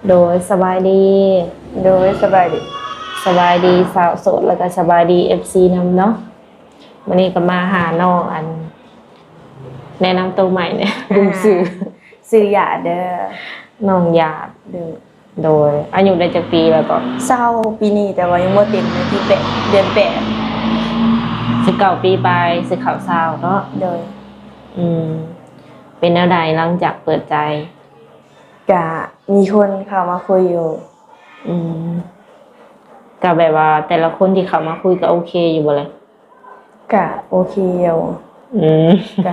โดยสบายดีโดยสบายดีสบายดีสาวโสดแล้วก็สบายดีFCนำเนาะวันนี้ก็มาหาน้องอัน แนะนำตัวใหม่เนี่ยดูซื้อหยาเด้อน้องหยาดเด้อโดยอายุได้จักปีแล้วก็เศร้าปีนี้แต่ว่ายังบ่เต็มเลยที่8เดือน19 ปีไปสิเข้า20เนาะโดยเป็นแนวใดหลังจากเปิดใจก็มีคนเข้ามาคุยอยู่ก็แบบว่าแต่ละคนที่เข้ามาคุยก็โอเคอยู่บ่เลยก็โอเคอยู่ก็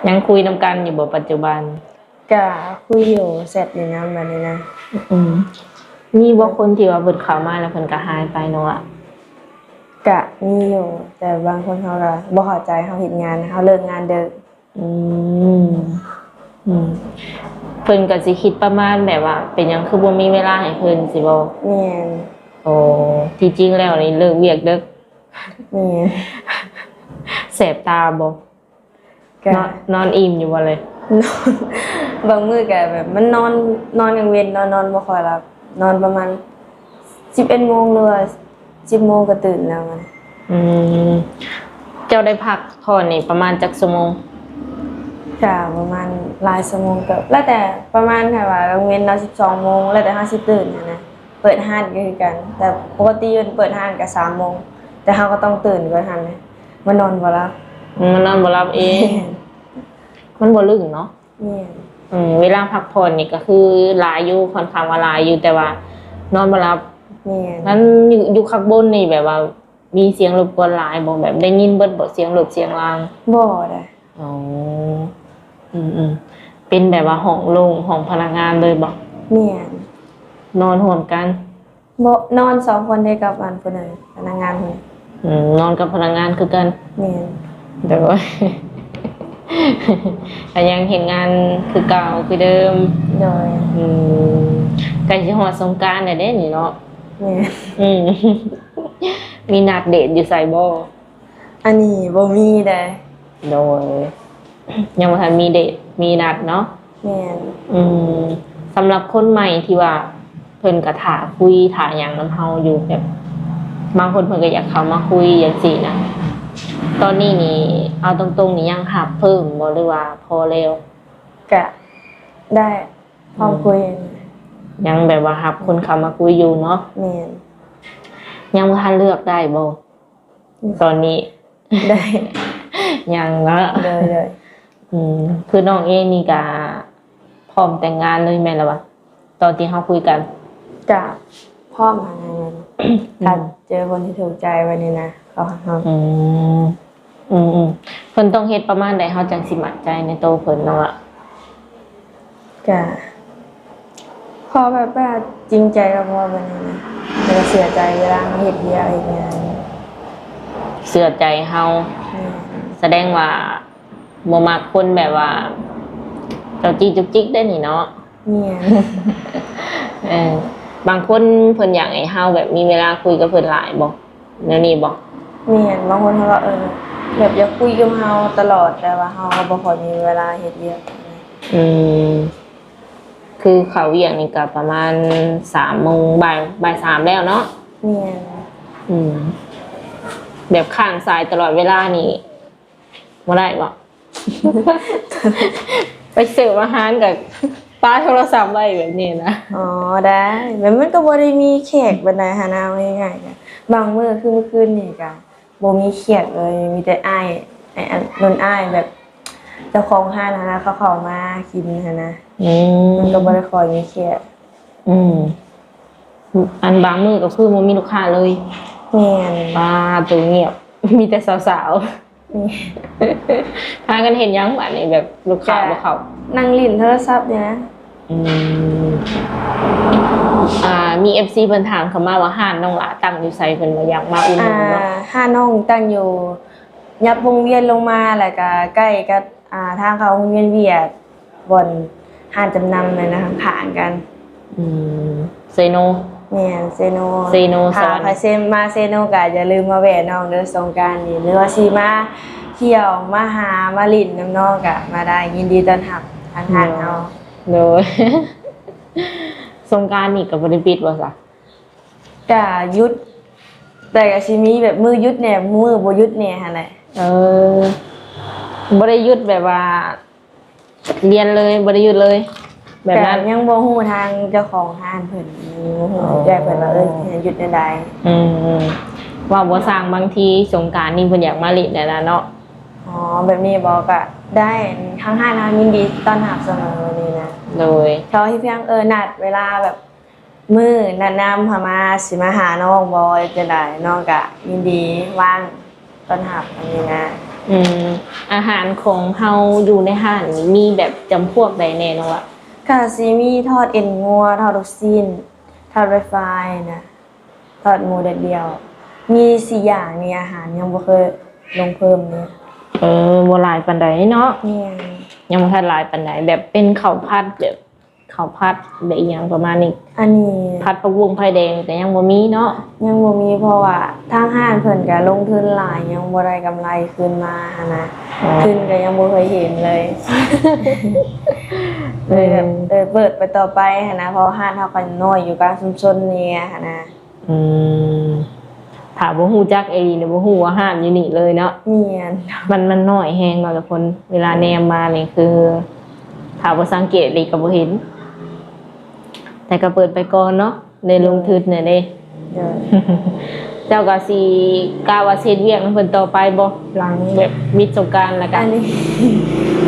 ยังคุยนำกันอยู่บ่ปัจจุบันก็คุยอยู่แชทอยู่นำบัดนี้นะมีบ่คนที่ว่าเพิ่นเข้ามาแล้วเพิ่นก็หายไปเนาะก็มีอยู่แต่บางคนเขาก็บ่เข้าใจเขาเฮ็ดงานเขาเลิกงานดึกเพิ่นก็สิคิดประมาณแบบว่าเป็นหยังคือบ่มีเวลาให้เพิ่นสิบ่แม่นโอ้ที่จริงแล้วนี่เลิกเวียกดึกแม่นแสบตาบ่นอนอิ่มอยู่บ่เลยบางมื้อก็แบบมันนอนกลางเว้นนอนบ่ค่อยหลับนอนประมาณ 11:00 นหรือว่า10:00 นก็ตื่นแล้วมันเจ้าได้พักผ่อนนี่ประมาณจักชั่วโมงก็ประมาณหลายชั่วโมงก็แล้วแต่ประมาณค่ะว่าโรงเรียนเรา12:00 นแล้วแต่เฮาสิตื่นนะเปิดห้านก็คือกันแต่ปกติเปิดห้านก็3:00 นแต่เฮาก็ต้องตื่นก่อนหั่นนะมานอนบ่หลับมันนอนบ่หลับเองมันบ่ลึกเนาะเวลาพักผ่อนนี่ก็คือหลายอยู่ค่อนข้างว่าหลายอยู่แต่ว่านอนบ่หลับงั้นอยู่ข้างบนนี่แบบว่ามีเสียงรบกวนหลายบ่แบบได้ยินเบิดบ่เสียงรถเสียงรางบ่ได้อ๋อเป็นแบบว่าห้องโล่งห้องพนักงานเลยบ่แม่นนอนร่วมกันบ่นอน2คนได้กับอันผู้ใดพนักงานผู้นอนกับพนักงานคือกันแม่นแต่ว่าแต่ยังเห็นงานคือเก่าคือเดิมโดยใกล้สิฮอดสงกรานต์แล้วเด้นี่เนาะแม่มีนัดเดทอยู่ไสบ่อันนี้บ่มีเด้โดยยังบ่ทันมีเดทมีนัดเนาะแม่นสำหรับคนใหม่ที่ว่าเพิ่นก็ท่าคุยท่าหยังนำเฮาอยู่แบบบางคนเพิ่นก็อยากเข้ามาคุยจังซี่นะตอนนี้นี่เอาตรงๆนี่ยังหับเพิ่มบ่หรือว่าพอแล้วก็ได้พร้อมคุยยังแบบว่าหับคนเข้ามาคุยอยู่เนาะแม่นยังบ่ทันเลือกได้บ่ตอนนี้ได้ยังเนาะได้คือน้องเองนี่ก็พร้อมแต่งงานเลยแม่นล่ะวะตอนที่เฮาคุยกันก็พร้อมหางานถ้าเจอคนที่ถูกใจวันนี้นะเขาเพิ่นต้องเฮ็ดประมาณใดเฮาจังสิมั่นใจในโตเพิ่นเนาะก็พอแบบว่าจริงใจกับพ่อวันนี้นะแล้วก็เสียใจเวลาเฮ็ดเวียกอีกงานเสียใจเฮาแสดงว่าบ่มักคนแบบว่าเจ้าจี้จุกจิกได้นี่เนาะเนี่ยบางคนเพิ่นอยากให้เฮาแบบมีเวลาคุยกับเพิ่นหลายบ่แนวนี้บ่เนี่ยบางคนเขาก็แบบอยากคุยกับเฮาตลอดแต่ว่าเฮาก็บ่ค่อยมีเวลาเฮ็ดเวียกคือเขาเวียกนี่ก็ประมาณ 3:00 นบ่าย 3แล้วเนาะเนี่ยแบบข้างซ้ายตลอดเวลานี่บ่ได้บ่ ไปเสิร์ฟอาหารกับป้าโทรศัพท์ไว้แบบนี้นะอ๋อได้แบบมันก็บ่ได้มีแขกปานใดหานาง่ายๆก็บางมื้อคือเมื่อคืนนี่ก็บ่มีแขกเลยมีแต่อ้ายรุ่นอ้ายแบบเจ้าของร้านนะเขาเข้ามากินหั่นนะมันก็บ่ได้ค่อยมีแขกอันบางมื้อก็คือบ่มีลูกค้าเลยแม่นป้าตัวเงียบมีแต่สาวๆพากันเห็นยังบัดนี้แบบลูกค้าบ่เข้านั่งลิ้นโทรศัพท์เนี่ยนะมี FC เพิ่นถามเข้ามาว่าห้านน้องหลาตั้งอยู่ไสเพิ่นบ่อยากมาอุ่นนเนาะห้านน้องตั้งอยู่ยับวงเวียนลงมาแล้วก็ใกล้กับทางเข้าวงเวียนเวียดบนห้านจำนำเลยนะข้างๆกันเซโนเนี่ยเซโนสวัสดีมาเซโนก็อย่าลืมมาแวะน้องเด้อสงกรานต์นี่หรือว่าสิมาเที่ยวมาหามาลิ้นน้ำน้องก็มาได้ยินดีต้อนรับทางห้านเฮา โดย สงกรานต์นี่ก็บ่ได้ปิดบ่ซะ ก็หยุดแต่ก็สิมีแบบมือหยุดแหน่มือบ่หยุดแหน่หั่นแหละ เออบ่ได้หยุดแบบว่า เรียนเลยบ่ได้หยุดเลย แบบนั้น ก็ยังบ่ฮู้ทางเจ้าของห้านเพิ่นบ่ฮู้แจ้งเพิ่นว่าให้หยุดแนวใด อืมว่าบ่สร้างบางทีสงกรานต์นี่เพิ่นอยากมาเล่นนั่นน่ะเนาะ อ๋อแบบนี้บอกก็ได้ทั้งห้านะยินดีต้อนรับเสมอวันนี้นะ โดย เขาที่เพียงนัดเวลาแบบมือนัดนำพามาสิมาหาน้องบอยจะได้น้องกะยินดีว่างต้อนรับวันนี้นะ อืมอาหารของเฮาอยู่ในห้างนี่มีแบบจำพวกใดแน่เนาะอะ กะซีมีทอดเอ็นงัวทอดลูกชิ้นทอดไวไฟนะทอดหมูแดดเดียว มี4อย่างนี่อาหารยังบ่เคยลงเพิ่มเนี่ย บ่หลายปานใดเนาะ เนี่ย ยังบ่ทันหลายปานใดแบบเป็นข้าวผัดแบบข้าวผัดแบบอีหยังประมาณนี้ อันนี้ ผัดผักบุ้งไผ่แดงแต่ยังบ่มีเนาะ ยังบ่มีเพราะว่าทางห้างเพิ่นก็ลงทุนหลายยังบ่ได้กำไรคืนมาหั้นนะคืนก็ยังบ่เคยเห็นเลย เลยแบบเปิดไปต่อไปหั้นนะเพราะห้างเฮาก็น้อยอยู่กลางชุมชนเนี่ยหั้นนะ อืมถ้าบ่ฮู้จักเอหลีเนี่ยบ่ฮู้ว่าห้างอยู่นี่เลยเนาะ เมียน มันน้อยแฮงเนาะทุกคนเวลาแนมมานี่คือถ้าบ่สังเกตเลยก็บ่เห็น แต่ก็เปิดไปก่อนเนาะในลงทุนเนี่ยเด้ เด้อ เจ้าก็สิกล้าว่าเฮ็ดเวียกนำเพิ่นต่อไปบ่หลังแบบมิดสงกรานต์แล้วกั อั น นนี้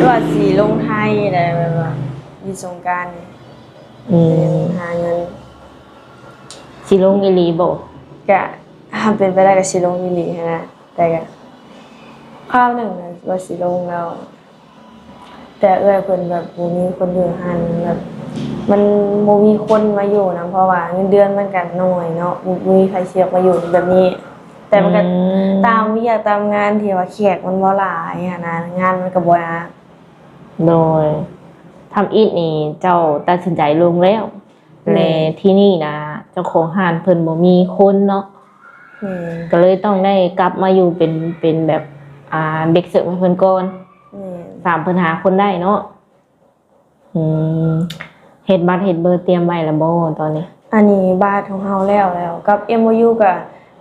ว่าสิลงไทยได้แบบว่ามีสงกรานต์นี่ อืม หาเงิน สิลงอีหลีบ่ ก็ถ้าเป็นไปได้ก็สิลงอีหลีหั้นนะแต่ก็คราวหนึงน่ะว่าสิลงแล้ว แต่เพิ่นแบบบ่มีคนอยู่หันแบบมันบ่มีคนมาอยู่นะเพราะว่าเงินเดือนมันก็น้อยเนาะบ่มีใครเสียกมาอยู่แบบนี้ แต่มันก็ตามเวียกตามงานที่ว่าแขกมันบ่หลายอะนะงานมันก็บ่นะ โดยทำอีทนี่เจ้าตัดสินใจลงแล้วและที่นี่นะเจ้าของห้านเพิ่นบ่มีคนเนาะ อืม ก็เลยต้องได้กลับมาอยู่เป็นแบบเด็กเสิร์ฟให้เพิ่นก่อน นี่ สามเพิ่นหาคนได้เนาะอืมเฮ็ดบัตรเฮ็ดเบอร์เตรียมไว้แล้วบ่ตอนนี้ อันนี้บ้านของเฮาแล้วกับ MOU ก็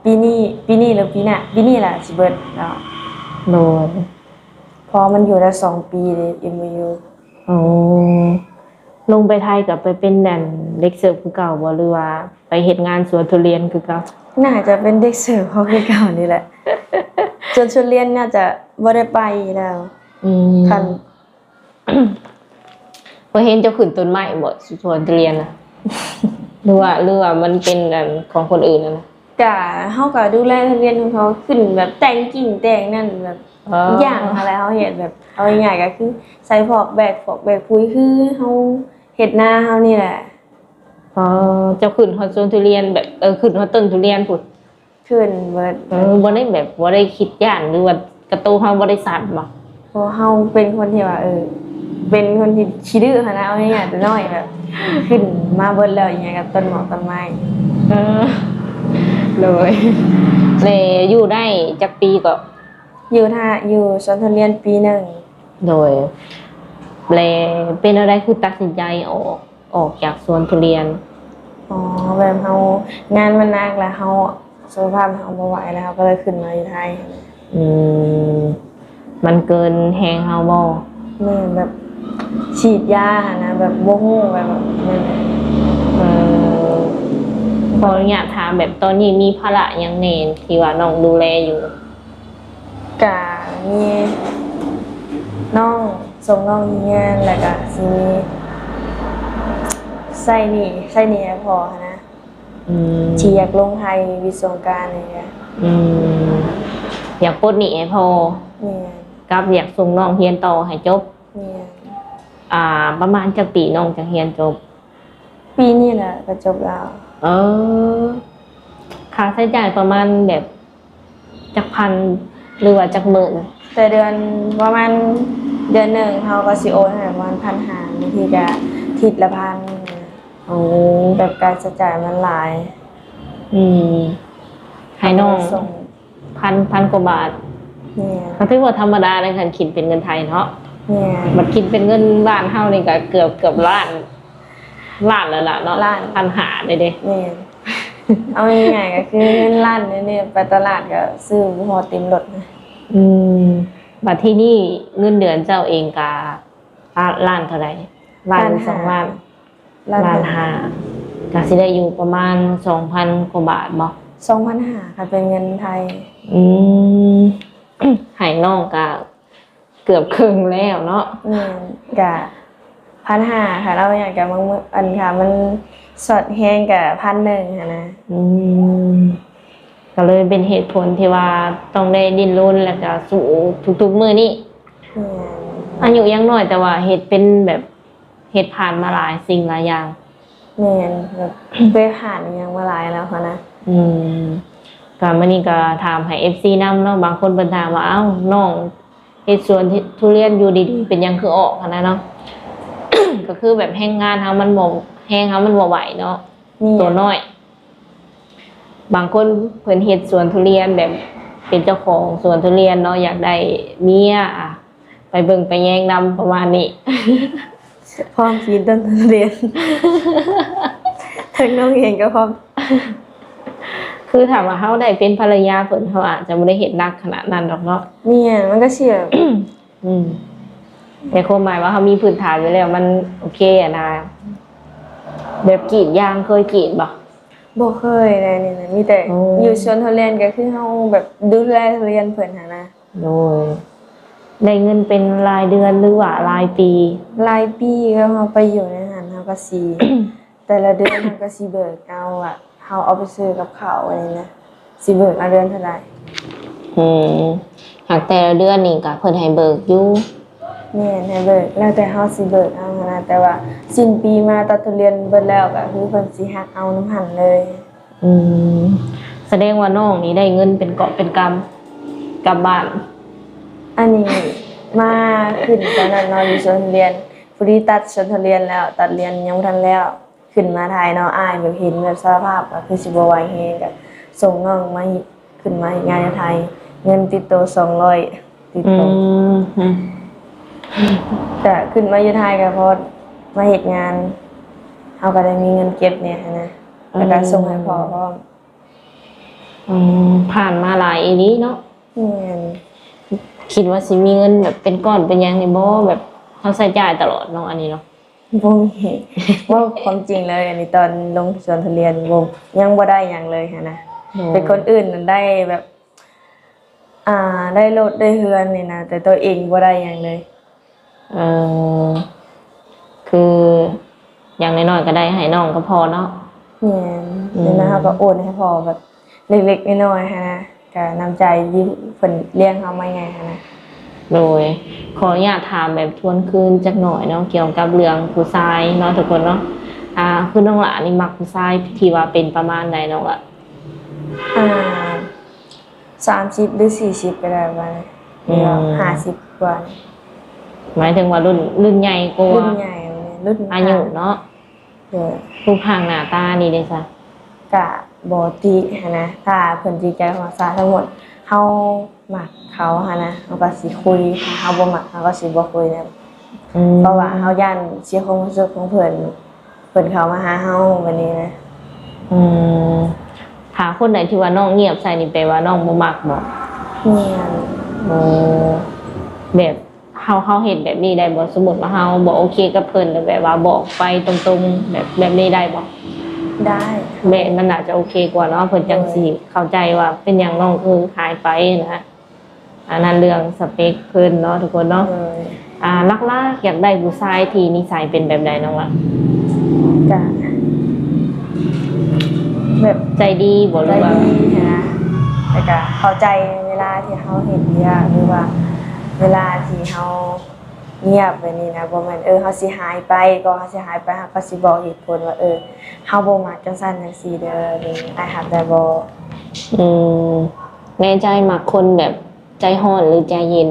ปีนี้หรือปีหน้าปีนี้แหละสิเบิดแล้ว โดย เพอมันอยู่ได้2 ปีเลย MOU อ๋อลงไปไทยก็ไปเป็นนั่นเด็กเสิร์ฟคือเก่าบ่หรือว่าไปเฮ็ดงานสวนทุเรียนคือเก่า น่าจะเป็นเด็กเสิร์ฟเขาคือเก่านี่แหละ จนชุดเรียนน่าจะบ่ได้ไปแล้ว อืม คัน บ่เห็นเจ้าขึ้นต้นไม้บ่สวนทุเรียนน่ะ หรือว่ามันเป็นอันของคนอื่นน่ะนะ ก็เฮาก็ดูแลทุเรียนของเขาขึ้นแบบแต่งกิ่งแต่งนั่นแบบทุกอย่างอะไรเฮาเฮ็ดแบบเอาง่ายๆก็คือใส่พอกแบกปุ๋ยคือเฮาเฮ็ดนาเฮานี่แหละ อ๋อเจ้าขึ้นฮอดสวนทุเรียนแบบขึ้นฮอดต้นทุเรียนพุ่น ขึ้นเบิด บ่ได้แบบบ่ได้คิดย่านหรือว่ากระโตเฮาบ่ได้สั่นบ่ เพราะเฮาเป็นคนที่ว่าเป็นคนที่ขี้ดื้อหั้นนะเอาง่ายๆแต่น้อยแบบ ขึ้นมาเบิดแล้วอย่างเงี้ยกับต้นหมอกต้นไม้ เออเลยเลยอยู่ได้จักปีก็ อยู่สวนทุเรียนปีหนึ่ง โดยเลยเป็นอะไรคือตัดสินใจออกจากสวนทุเรียน อ๋อแบบเฮางานมันหนักแล้วเฮาสุขภาพเฮาบ่ไหวแล้วเฮาก็เลยขึ้นมาอยู่ไทย อืมมันเกินแฮงเฮาบ่ แม่แบบฉีดยาหั้นนะแบบบ่ฮู้แบบนั่นแหละ เออขออนุญาตถามแบบตอนนี้มีภาระหยังแน่ที่ว่าน้องดูแลอยู่ กะมีน้องส่งน้องเรียนแล้วก็สิมีใส่หนี้ให้พ่อหั้นนะ อืม ที่อยากลงไทยวิสงกรานต์นี่ค่ะ อืมอยากปลดหนี้ให้พอ เนี่ย กับอยากส่งน้องเรียนต่อให้จบ เนี่ย ประมาณจักปีน้องจะเรียนจบ ปีนี้แหละก็จบแล้ว เออค่าใช้จ่ายประมาณแบบจักพันหรือว่าจักหมื่น แต่เดือนประมาณเดือนหนึ่งเขาก็สิโอนให้ประมาณ1,500บางทีก็ทิศละพัน โอ้ แบบการใช้จ่ายมันหลาย อืมให้น้อง ส่ง พันกว่าบาท เนี่ย ก็ถือว่าธรรมดาในการคิดเป็นเงินไทยเนาะ เนี่ย มันคิดเป็นเงินล้านเท่านี่ก็เกือบล้านแล้วล่ะเนาะล้านหาเลยเด้ เนี่ยเอาง่ายๆก็คือเงินล้านเนี่ยไปตลาดก็ซื้อพอเต็มรถนะ บัดที่นี่เงินเดือนเจ้าเองกาล้านเท่าไหร่ล้าน2 ล้านล้านห้าก็สิได้อยู่ประมาณ 2,000 กว่าบาทบ่ 2,500ค่ะเป็นเงินไทย ให้น้องก็เกือบครึ่งแล้วเนาะ เนี่ยกะ1,500ค่ะเราอยากจะบางมื้ออันค่ะมันสดแห้งกะ1,100ค่ะนะ ก็เลยเป็นเหตุผลที่ว่าต้องได้ดิ้นรนแล้วก็สู้ทุกๆมื้อนี้อายุยังน้อยแต่ว่าเฮ็ดเป็นแบบเฮ็ดผ่านมาหลายสิ่งหลายอย่าง เนี่ยแบบเคยผ่านยังมาหลายแล้วค่ะนะ ก็มื้อนี้ก็ถามให้ FC นำเนาะบางคนเพิ่นถามว่าอ้าวน้องเฮ็ดสวนทุเรียนอยู่ดีๆเป็นหยังคือออกหั้นนะเนาะ ก็คือแบบแรงงานเฮามันบ่แรงเฮามันบ่ไหวเนาะตัวน้อย บางคนเพิ่นเฮ็ดสวนทุเรียนแบบเป็นเจ้าของสวนทุเรียนเนาะอยากได้เมียไปเบิ่งไปแย่งนำประมาณนี้ พร้อมปีนต้นทุเรียน ทั้งน้องเองก็พร้อม คือถามว่าเฮาได้เป็นภรรยาเพิ่นเฮาอาจจะบ่ได้เฮ็ดหนักขนาดนั้นดอกเนาะ เนี่ยมันก็เฉียบ แต่ความหมายว่าเขามีพื้นฐานไว้แล้วมันโอเคอะนะแบบกรีดยางเคยกรีดบ่ บ่เคยเลยนี่นะมีแต่อยู่สวนทุเรียนก็คือเฮาแบบดูแลทุเรียนเพิ่นหั่นนะ โดยได้เงินเป็นรายเดือนหรือว่ารายปี รายปีก็เฮาไปอยู่ในหันเฮาก็สิ แต่ละเดือนเฮาก็สิเบิกเอาอะเฮาเอาไปซื้อกับข้าวไว้นี่นะสิเบิกเอาเดือนเท่าใด หากแต่ละเดือนนี่ก็เพิ่นให้เบิกอยู่ แม่นให้เบิกแล้วแต่เฮาสิเบิกเอาหั้นนะแต่ว่าสิ้นปีมาตัดทุเรียนเบิดแล้วก็คือเพิ่นสิหักเอาน้ำหันเลย แสดงว่าน้องนี่ได้เงินเป็นกอบเป็นกำกลับบ้าน อันนี้มาขึ้นตอนนั้นเนาะอยู่สวนทุเรียนผู้ที่ตัดสวนทุเรียนแล้วตัดเรียนยังบ่ทันแล้วขึ้นมาถ่ายเนาะอ้ายแบบเห็นแบบสภาพก็คือสิบ่ไหวแฮงก็ส่งน้องมาขึ้นมาเฮ็ดงานในไทยเงินติดตัว200ติดตัวแต่ขึ้นมาอยู่ไทยก็เพราะมาเฮ็ดงานเฮาก็ได้มีเงินเก็บเนี่ยนะแล้วก็ส่งให้พ่อพร้อม ผ่านมาหลายอีนี้เนาะ แม่น คิดว่าสิมีเงินแบบเป็นก้อนเป็นหยังนี่บ่แบบเขาใช้จ่ายตลอดเนาะอันนี้เนาะ บ่มีว่าความจริงเลยอันนี้ตอนลงสวนทุเรียนบ่ยังบ่ได้หยังเลยค่ะนะเป็นคนอื่นนั้นได้แบบ ได้รถได้เฮือนนี่นะแต่ตัวเองบ่ได้หยังเลย คืออย่างน้อยๆก็ได้ให้น้องก็พอเนาะ แม่นนี่นะเฮาก็โอนให้พ่อแบบเล็กๆน้อยๆค่ะนะก็น้ำใจที่เพิ่นเลี้ยงเฮามาไงค่ะนะ โดยขออนุญาตถามแบบทวนคืนจักหน่อยเนาะเกี่ยวกับเรื่องผู้ชายเนาะทุกคนเนาะคือน้องหละนี่มักผู้ชายที่ว่าเป็นประมาณใดน้องละ 30หรือ40ก็ได้ว่าหรือว่า50กว่า หมายถึงว่ารุ่นใหญ่กว่า รุ่นใหญ่รุ่น อายุเนาะ เด้อ รูปร่างหน้าตานี่เด้ซะ กะบ่ติหันนะถ้าเพิ่นจริงใจของษาทั้งหมดเฮามักเขาหันนะเฮาก็สิคุยถ้าเฮาบ่มักเฮาก็สิบ่คุยนะเพราะว่าเฮาย่านเสียความรู้สึกของเพิ่นเข้ามาหาเฮาบัดนี้นะ ถ้าคนไหนที่ว่าน้องเงียบใส่นี่แปลว่าน้องบ่มักบ่ แม่น แบบเฮาเห็นแบบนี้ได้บ่สมมุติว่าเฮาบ่โอเคกับเพิ่นแล้วแบบว่าบอกไปตรงๆแบบนี้ได้บ่ ได้ แม่มันน่าจะโอเคกว่าเนาะเพิ่นจังสิเข้าใจว่าเป็นหยังน้องคือหายไปนะอันนั้นเรื่องสเปคเพิ่นเนาะทุกคนเนาะ ลักๆอยากได้ผู้ชายที่นิสัยเป็นแบบใดน้องล่ะ กะแบบ ใจดีบ่ห ใจ รือว่า ดีนะแต่ก็เข้าใจเวลาที่เฮาเห็นเรื่องหรือว่าเวลาที่เฮาเงียบแบบนี้นะบ่แม่นเฮาสิหายไปก็เฮาสิหายไปเฮาก็สิบอกเหตุผลว่าเฮาบ่มักจังซั่นจังซี่เด้อนี่อ้ายฮักได้บ่ แน่ใจมักคนแบบใจร้อนหรือใจเย็น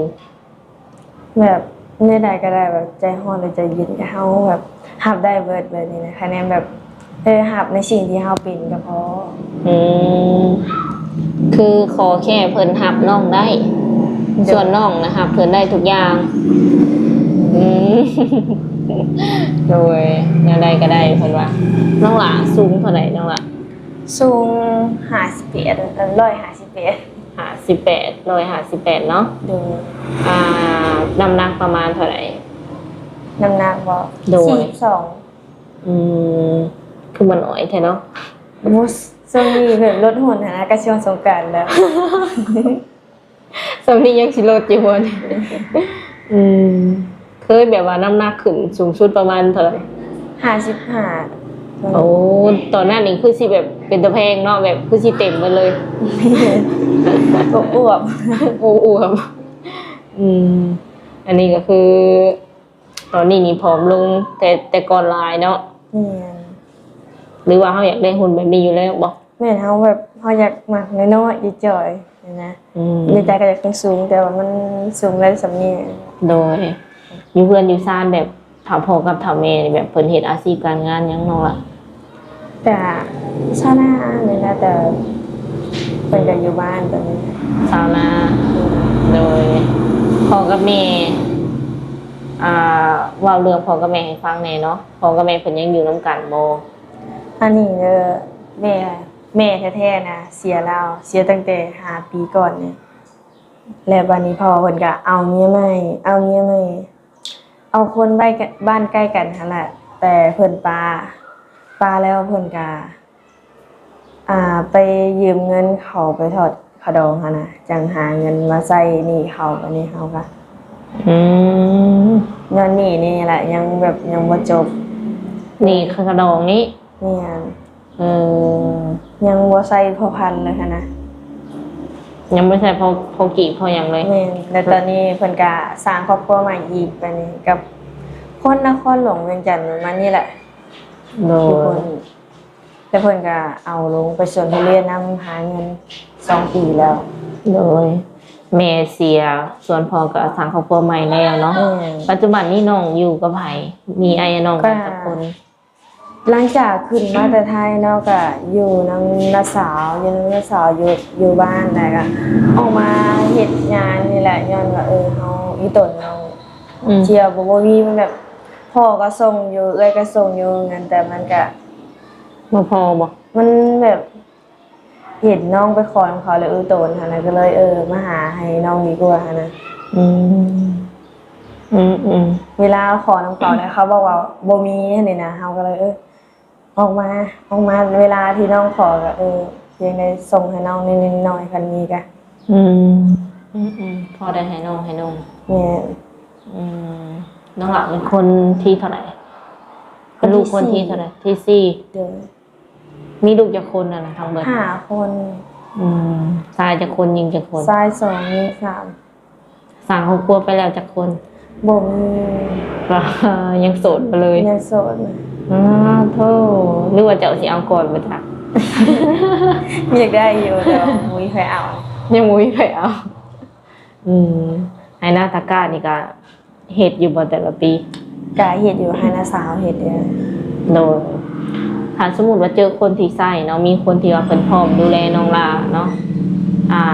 แบบในใดก็ได้แบบใจร้อนหรือใจเย็นก็เฮาแบบรับได้เบิดแบบนี้นะคะแนนแบบรับในสิ่งที่เฮาเป็นก็พอ คือขอแค่เพิ่นรับน้องได้ ส่วนน้องนะครับเพิ่นได้ทุกอย่าง อืมโดยแนวใดก็ได้เพิ่นว่าน้องหล่าสูงเท่าไหร่น้องหล่า สูง51 58 158เนาะ โดย อ่าน้ำหนักประมาณเท่าไหร่ น้ำหนักบ่ โดย 42อืมคือมันน้อยแท้เนาะ มุสช่วงนี้แบบลดหุ่นนะก็ช่วงสงกรานต์แล้ว สำนี้ยังสิลดอยู่บ่เนี่ยอืมเคยแบบว่าน้ำหนักขึ้นสูงสุดประมาณเท่าไหร่ 55 โอ้ตอนนั้นนี่คือสิแบบเป็นตะแพงเนาะแบบคือสิเต็มไปเลย อวบ โอ้อวบอันนี้ก็คือ ตอนนี้นี่ผอมลงแต่ก่อนหลายเนาะ ๆเนี่ย หรือว่าเขาอยากได้หุ่นแบบนี้อยู่แล้วบอก แม่นเฮาแบบเฮาอยากมักน้อยๆจ่อยๆนะในใจก็อยากสูงแต่ว่ามันสูงแล้วสำเนียง โดยอยู่เพื่อนอยู่ซ่านแบบถามพ่อกับถามแม่นี่แบบเพิ่นเฮ็ดอาชีพการงานหยังเนาะล่ะ แต่ชาวนาเนี่ยนะแต่เพิ่นก็อยู่บ้านตอนนี้ ชาวนาโดยพ่อกับแม่เว้าเรื่องพ่อกับแม่ให้ฟังแหน่เนาะพ่อกับแม่เพิ่นยังอยู่นำกันบ่ อันนี้แม่แท้ๆนะเสียแล้วเสียตั้งแต่5 ปีก่อนเนี่ยแล้วบัดนี้พ่อเพิ่นก็เอาเมียใหม่เอาคนบ้านใกล้กันหั่นแหละแต่เพิ่นปาแล้วเพิ่นก็ไปยืมเงินเขาไปถอดขะดองหั่นน่ะจังหาเงินมาใช้หนี้เขาบัดนี้เฮาก็ อืม เงินหนี้นี่แหละยังแบบยังบ่จบ นี่คือกระดองนี้ เนี่ย เออ ยังบ่ใส่พอพันเลยค่ะนะ ยังไม่ใช่พอกี่พออย่างเลย แม่นแล้วตอนนี้เพิ่นก็สร้างครอบครัวใหม่อีกบัดนี้กับคนนครหลวงเวียงจันทน์มานี่แหละ โด ทุกค ย นแต่เพิ่นก็เอาลงไปสวนทุเรียนนำหาเงิน2 ปีแล้ว โดยแม่เสียส่วนพ่อก็สร้างครอบครัวใหม่แล้วเนาะ ปัจจุบันนี้น้องอยู่กับไผมีไอ้น้องกันสักคน หลังจากขึ้นมาแต่ไทยเนาะก็อยู่นำน้าสาวอยู่บ้านแล้วก็ออกมาเฮ็ดงานนี่แหละย้อนว่าเฮาอีตนเนาะ เชียร์บ่มีมันแบบพ่อก็ส่งอยู่เอ้ยก็ส่งอยู่งั้นแต่มันก็ บ่พอบ่ มันแบบเห็นน้องไปขอของเขาเลยโตนหั่นน่ะก็เลยมาหาให้น้องดีกว่าหั่นน่ะ อืมอืม เวลาขอน้ำเขาเนี่ยเขาบอกว่าบ่มีนี่นะเฮาก็เลยออกมาเวลาที่น้องขอก็เพียงได้ส่งให้น้องนิดๆหน่อยๆคันมีก็ อืมพอได้ให้น้อง แม่น น้องหลักเป็นคนที่เท่าไหร่เป็นลูกคนที่เท่าไหร่ที่สี่ เด้อ มีลูกจักคนนะทั้งเบิด 5 คน ชายจักคนยิงจักคน ชาย2หญิง3 สร้างครอบครัวไปแล้วจักคน บ่มี ก็ ยังโสดไปเลย ยังโสด โธ่หรือว่าเจ้าสิเอาก่อนมาจัก อยากได้อยู่แต่ว่าบ่มีใครเอา ยังมุ้ยไปเอา ไอ้หน้าตะกร้านี่ก็เห็ดอยู่บ่แต่ละปี กะเฮ็ดอยู่ให้น้าสาวเฮ็ดอยู่ โดยถ้าสมมุติว่าเจอคนที่ใส่เนาะมีคนที่ว่าเพิ่นพร้อมดูแลน้องลาเนาะ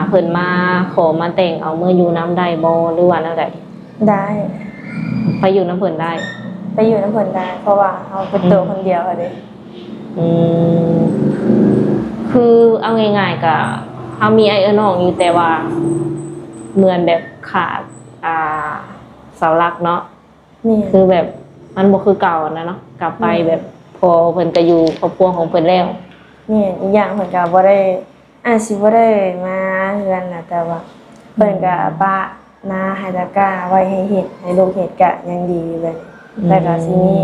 เพิ่นมาขอมาแต่งเอาเมื่ออยู่น้ำได้บ่หรือว่าแนวใด ได้ ไปอยู่น้ำเพิ่นได้ ไปอยู่น้ำเพิ่นได้เพราะว่าเฮาเป็นตัวคนเดียวอะเด้ อืมคือเอาง่ายๆก็เฮามีไอ้น้องอยู่แต่ว่าเหมือนแบบขาดเสาหลักเนาะ นี่ คือแบบมันบ่คือเก่านะเนาะกลับไปแบบพอเพิ่นก็อยู่ครอบครัวของเพิ่นแล้ว นี่อีกอย่างเพิ่นก็บ่ได้สิบ่ได้มาเฮือนน่ะแต่ว่าเพิ่นก็ปะนาให้ตะกร้าไว้ให้เฮ็ดให้ลูกเฮ็ดก็ยังดีอยู่เลยแต่ก็สิมี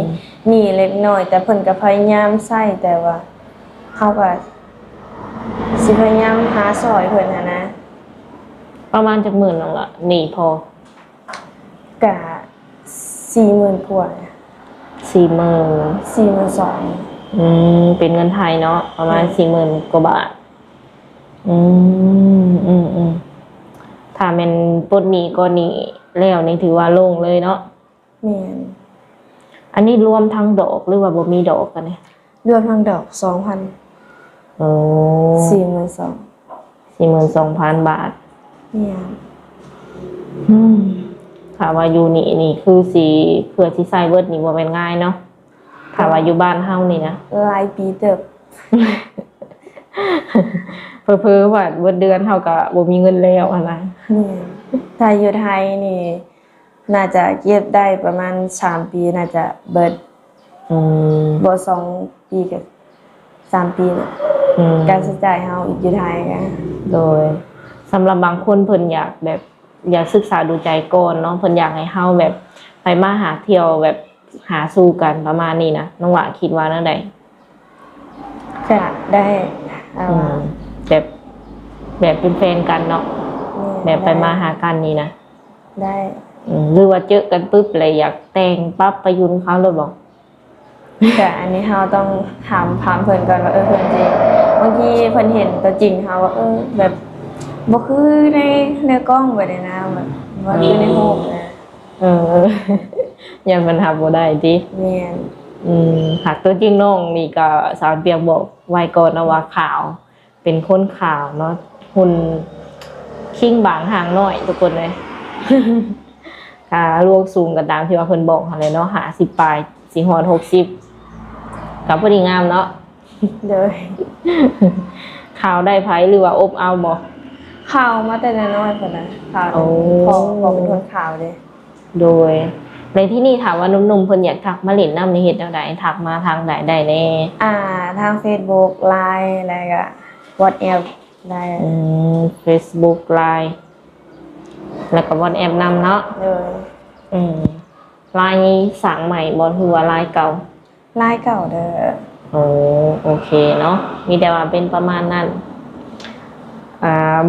หนี้เล็กน้อยแต่เพิ่นก็พยายามใช้แต่ว่าเฮาก็สิพยายามหาซอยเพิ่นนะ ประมาณจักหมื่นนึงล่ะหนี่พอก ะ40,000กว่า 40,000 42,000 เป็นเงินไทยเนาะประมาณ 40,000 กว่าบาทถ้าเป็นปลดหนี้ก็หนี้แล้วนี่ถือว่าโล่งเลยเนาะ แม่น อันนี้รวมทั้งดอกหรือว่าบ่มีดอกกันเนี่ย รวมทั้งดอก 2,000 โอ้ 42,000 42,000 บาท เนี่ย ถ้ ถ้าว่าอยู่นี่คือสิเพื่อสิใส่เบิดนี่บ่แม่นง่ายเนาะถ้าว่าอยู่บ้านเฮานี่นะ หลายปีเติบ เพ้อๆว่าเบิดเดือนเฮาก็บ่มีเงินแล้วอะไร นี่ถ้าอยู่ไทยนี่ น่าจะเก็บได้ประมาณ3 ปีน่าจะเบิด อืม บ่2 ปีกับ3 ปีน่ะ อืม การใช้จ่ายเฮาอีกอยู่ไทยก็ โดยสำหรับบางคนเพิ่นอยากแบบอยากศึกษาดูใจก่อนเนาะเพิ่นอยากให้เฮาแบบไปมาหาเที่ยวแบบหาสู่กันประมาณนี้นะน้องหว่าคิดว่าแนวใด ก็ได้เอา อืมแบบเป็นแฟนกันเนาะแบบไปมาหากันนี่นะ ได้ หรือว่าเจอกันปุ๊บเลยอยากแต่งปั๊บไปยุ่นเขาเลยบอก แต่อันนี้เฮาต้องถามเพิ่นก่อนว่าเพิ่นจริงบางทีเพิ่นเห็นตัวจริงเฮาว่าแบบบ่คือในกล้องแบบนี้นะแบบว่าคือในรูปนะ ยันมันทำบ่ได้ดิ แม่น หากตัวจริงน้องนี่ก็สาวเปียกบอกไว้ก่อนนะว่าขาว เป็นคนขาวเนาะหุ่นคิ้งบางห่างน้อยทุกคนเลย ลวกสูงกันตามที่ว่าเพิ่นบอกหั่นเลยเนาะ50ปลายสิฮอด60ก็พอดีงามเนาะ เด้อ ขาวได้ไผหรือว่าอบเอาบ่ ข่าวมาแต่น้อยๆพุ่นน่ะข่าว โอ้ พอเป็นคนข่าวเด้ โดยในที่นี่ถามว่าหนุ่มๆเพิ่นอยากทักมาเล่นน้ำในเฮ็ดแนวใดทักมาทางใดได้แน่ ทาง Facebook Line อะไรก็ WhatsApp ได้ Facebook Line แล้วก็ WhatsApp นำเนาะ เด้อ Line นี้สั่งใหม่บ่คือว่า Line เก่า ไลน์เก่าเด้อ โอเคเนาะมีแต่ว่าเป็นประมาณนั้น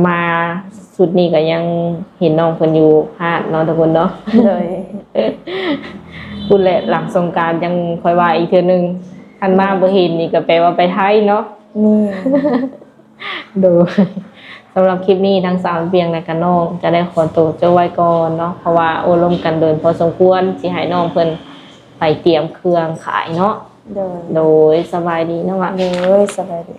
มาสุดนี้ก็ยังเห็นน้องเพิ่นอยู่หาดเนาะทุกคนเนาะ เลย พูดแหละหลังสงกรานต์ยังค่อยว่าอีกเทื่อนึงคันมาบ่เห็นนี่ก็แปลว่าไปไทยเนาะ นี่ ดูสำหรับคลิปนี้ทั้งสามเพียงในกันน้องจะได้ขอตัวเจ้าไว้ก่อนเนาะเพราะว่าโอ้ลมกันเดินพอสมควรสิให้น้องเพิ่นไปเตรียมเครื่องขายเนาะ เดิน โดยสบายดีเนาะวะ เลยสบายดี